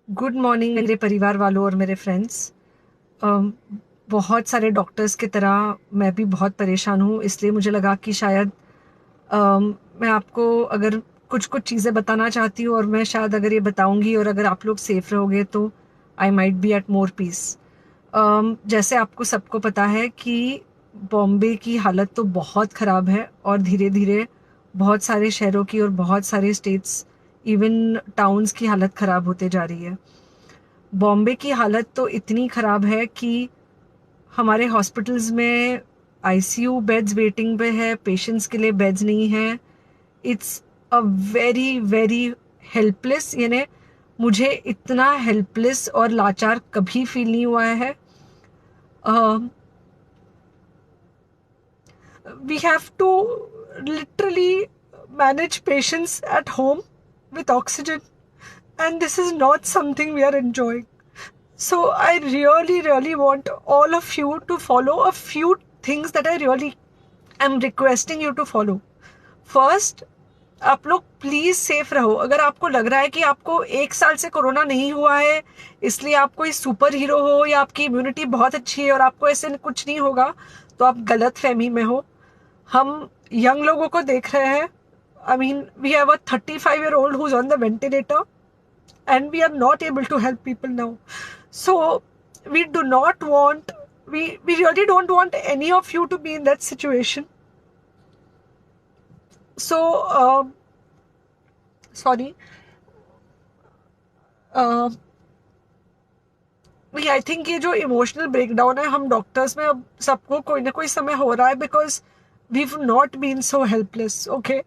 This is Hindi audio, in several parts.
गुड मॉर्निंग मेरे परिवार वालों और मेरे फ्रेंड्स। बहुत सारे डॉक्टर्स की तरह मैं भी बहुत परेशान हूँ, इसलिए मुझे लगा कि शायद मैं आपको अगर कुछ कुछ चीज़ें बताना चाहती हूँ, और मैं शायद अगर ये बताऊँगी और अगर आप लोग सेफ रहोगे तो I might be at more peace. जैसे आपको सबको पता है कि बॉम्बे की हालत तो बहुत ख़राब है, और धीरे धीरे बहुत सारे शहरों की और बहुत सारे स्टेट्स, इवन टाउन्स की हालत ख़राब होते जा रही है। बॉम्बे की हालत तो इतनी ख़राब है कि हमारे हॉस्पिटल्स में आईसीयू बेड्स वेटिंग पे है, पेशेंट्स के लिए बेड्स नहीं है। It's a very very helpless, यानी मुझे इतना हेल्पलेस और लाचार कभी फील नहीं हुआ है। We have to literally manage patients at home with oxygen, and this is not something we are enjoying. So I really, really want all of you to follow a few things that I really am requesting you to follow. First, आप लोग प्लीज सेफ रहो। अगर आपको लग रहा है कि आपको 1 साल से कोरोना नहीं हुआ है, इसलिए आप कोई सुपर हीरो हो या आपकी इम्यूनिटी बहुत अच्छी है और आपको ऐसे कुछ नहीं होगा, तो आप गलत फहमी में हो। हम यंग लोगों को देख रहे हैं। I mean, we have a 35-year-old who's on the ventilator, and we are not able to help people now. So we do not want, we really don't want any of you to be in that situation. So sorry, uh, I think ये जो इमोशनल ब्रेकडाउन है हम डॉक्टर्स में, अब सबको कोई ना कोई समय हो रहा है, because we not been so helpless. Okay,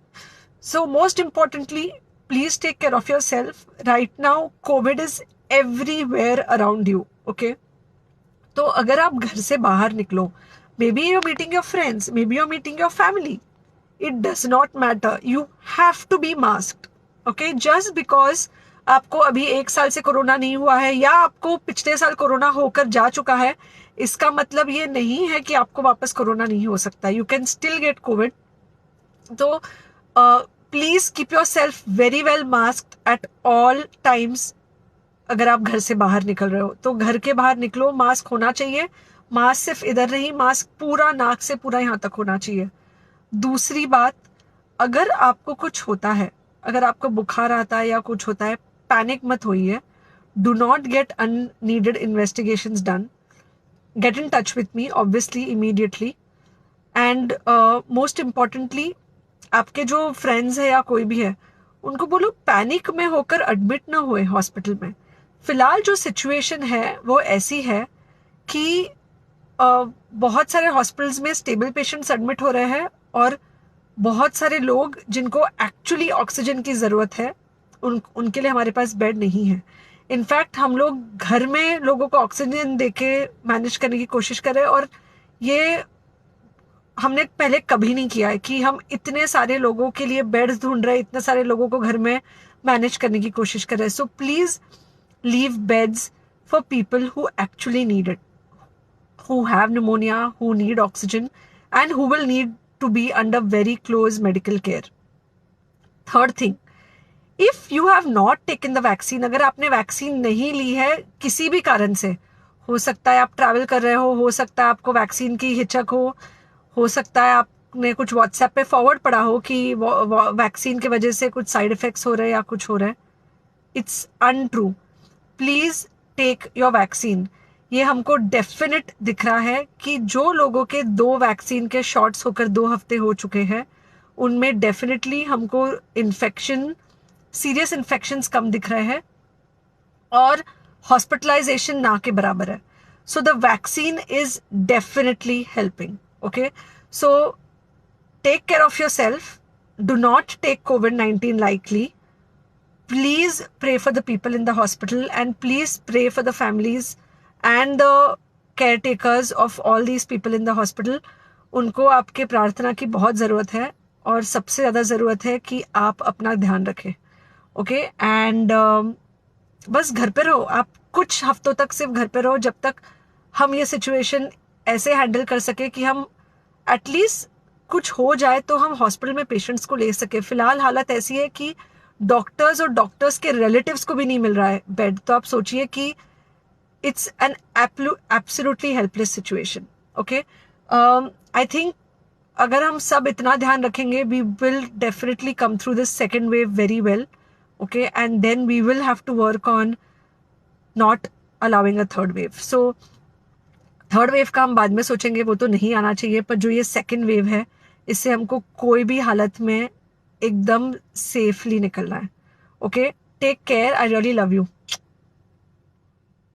so most importantly, please take care of your self right now. Covid is everywhere around you. Okay, तो अगर आप घर से बाहर निकलो, may be your meeting your friends, may be your meeting your family, it does not matter, you have to be masked. Okay, just because आपको अभी 1 साल से कोरोना नहीं हुआ है या आपको पिछले साल कोरोना होकर जा चुका है, इसका मतलब ये नहीं है कि आपको वापस कोरोना नहीं हो सकता। You can still get Covid. तो please keep yourself very well masked at all times. अगर आप घर से बाहर निकल रहे हो तो घर के बाहर निकलो, मास्क होना चाहिए। मास्क सिर्फ इधर नहीं, मास्क पूरा नाक से पूरा यहाँ तक होना चाहिए। दूसरी बात, अगर आपको कुछ होता है, अगर आपको बुखार आता है या कुछ होता है, पैनिक मत होइए। Do not get unneeded investigations done. Get in touch with me obviously immediately. And most importantly, आपके जो फ्रेंड्स है या कोई भी है, उनको बोलो पैनिक में होकर एडमिट ना हुए हॉस्पिटल में। फिलहाल जो सिचुएशन है वो ऐसी है कि बहुत सारे हॉस्पिटल्स में स्टेबल पेशेंट्स एडमिट हो रहे हैं, और बहुत सारे लोग जिनको एक्चुअली ऑक्सीजन की ज़रूरत है, उनके लिए हमारे पास बेड नहीं है। इनफैक्ट हम लोग घर में लोगों को ऑक्सीजन देके मैनेज करने की कोशिश कर रहे हैं, और ये हमने पहले कभी नहीं किया है कि हम इतने सारे लोगों के लिए बेड्स ढूंढ रहे हैं, इतने सारे लोगों को घर में मैनेज करने की कोशिश कर रहे हैं। So please leave beds for people who actually need it, who have pneumonia, who need oxygen, and who will need to be under very close medical care. Third thing, if you have not taken the vaccine, अगर आपने वैक्सीन नहीं ली है किसी भी कारण से, हो सकता है आप ट्रैवल कर रहे हो सकता है आपको वैक्सीन की हिचक हो सकता है आपने कुछ व्हाट्सएप पे फॉरवर्ड पढ़ा हो कि वैक्सीन की वजह से कुछ साइड इफेक्ट्स हो रहे हैं या कुछ हो रहा है, it's untrue. Please take your vaccine. ये हमको डेफिनेट दिख रहा है कि जो लोगों के 2 वैक्सीन के शॉट्स होकर 2 हफ्ते हो चुके हैं, उनमें डेफिनेटली हमको इन्फेक्शन, सीरियस इन्फेक्शंस कम दिख रहे हैं, और हॉस्पिटलाइजेशन ना के बराबर है। So the vaccine is definitely helping. Okay, so take care of your self, do not take COVID-19 lightly. Please pray for the people in the hospital, and please pray for the families and the caretakers of all these people in the hospital. उनको आपके प्रार्थना की बहुत ज़रूरत है, और सबसे ज़्यादा ज़रूरत है कि आप अपना ध्यान रखें। ओके, एंड बस घर पे रहो। आप कुछ हफ्तों तक सिर्फ घर पे रहो, जब तक हम ये सिचुएशन ऐसे हैंडल कर सके कि हम एटलीस्ट कुछ हो जाए तो हम हॉस्पिटल में पेशेंट्स को ले सके। फिलहाल हालत ऐसी है कि डॉक्टर्स और डॉक्टर्स के रिलेटिव्स को भी नहीं मिल रहा है बेड, तो आप सोचिए कि it's an absolutely helpless situation. Okay, I think अगर हम सब इतना ध्यान रखेंगे, we will definitely come through this second wave very well. Okay, and then we will have to work on not allowing a third wave. So third wave का हम बाद में सोचेंगे, वो तो नहीं आना चाहिए, पर जो ये सेकेंड वेव है, इससे हमको कोई भी हालत में एकदम सेफली निकलना है. Okay, take care, I really love you.